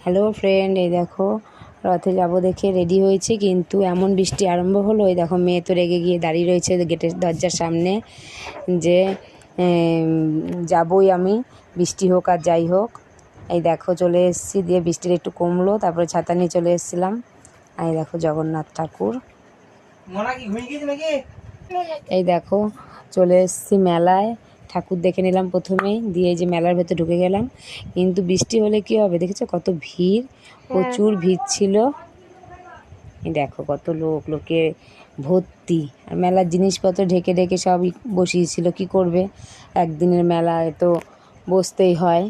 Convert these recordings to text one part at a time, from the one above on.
Hello friend, এই দেখো রথে যাব দেখে রেডি হয়েছে, কিন্তু এমন বৃষ্টি আরম্ভ হলো। এই দেখো মেয়ে তো রেগে গিয়ে দাঁড়িয়ে রয়েছে গেটের দরজার সামনে যে যাবই আমি, বৃষ্টি হোক আর যাই হোক। এই দেখো চলে এসেছি, দিয়ে বৃষ্টির একটু কমলো, তারপরে ছাতা নিয়ে চলে এসেছিলাম। এই দেখো জগন্নাথ ঠাকুর। এই দেখো চলে এসেছি মেলায়, ঠাকুর দেখে নিলাম প্রথমেই, দিয়ে যে মেলার ভেতর ঢুকে গেলাম। কিন্তু বৃষ্টি হলে কি হবে, দেখেছো কত ভিড়, প্রচুর ভিড় ছিল। দেখো কত লোকে ভর্তি, আর মেলার জিনিসপত্র ঢেকে ঢেকে সবই বসিয়েছিল। কি করবে, একদিনের মেলায় তো বসতেই হয়।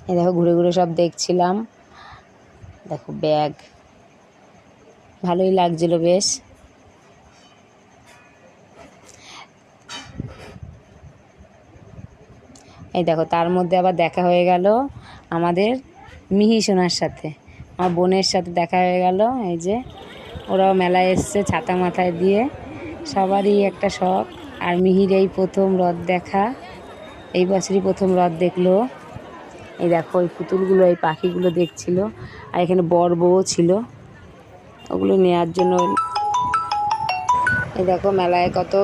এই দেখো ঘুরে ঘুরে সব দেখছিলাম। দেখো ব্যাগ, ভালোই লাগছিল বেশ। এই দেখো তার মধ্যে আবার দেখা হয়ে গেল আমাদের মিহি সোনার সাথে, আমার বোনের সাথে দেখা হয়ে গেল। এই যে ওরাও মেলায় এসছে ছাতা মাথায় দিয়ে, সবারই একটা শখ। আর মিহির এই প্রথম রথ দেখা, এই বছরই প্রথম রথ দেখলো। এই দেখো ওই পুতুলগুলো, এই পাখিগুলো দেখছিল, আর এখানে বর বউ ছিল, ওগুলো নেওয়ার জন্য। এই দেখো মেলায় কত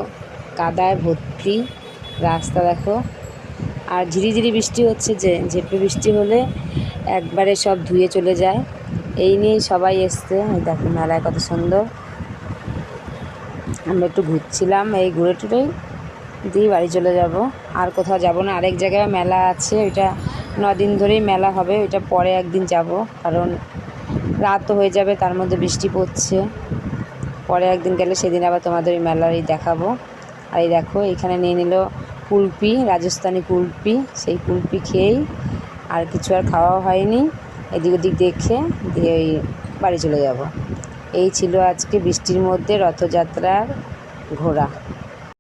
কাদায় ভর্তি রাস্তা দেখো, আর ঝিরিঝিরি বৃষ্টি হচ্ছে, যে ঝেঁপে বৃষ্টি হলে একবারে সব ধুয়ে চলে যায়। এই নিয়েই সবাই এসছে। এই দেখো মেলায় কত সুন্দর। আমরা একটু ঘুরছিলাম, এই ঘুরে টুরেই দিয়ে বাড়ি চলে যাব, আর কোথাও যাব না। আরেক জায়গায় মেলা আছে, ওইটা 9 দিন ধরেই মেলা হবে, ওইটা পরে একদিন যাব, কারণ রাত হয়ে যাবে, তার মধ্যে বৃষ্টি পড়ছে। পরে একদিন গেলে সেদিন আবার তোমাদের ওই মেলারই দেখাবো। আর এই দেখো এখানে নিয়ে নিল কুলপি, রাজস্থানি কুলপি। সেই কুলপি খেয়েই আর কিছু আর খাওয়াও হয়নি, এদিক ওদিক দেখে দিয়ে ওই বাড়ি চলে যাব। এই ছিল আজকে বৃষ্টির মধ্যে রথযাত্রার ঘোরা।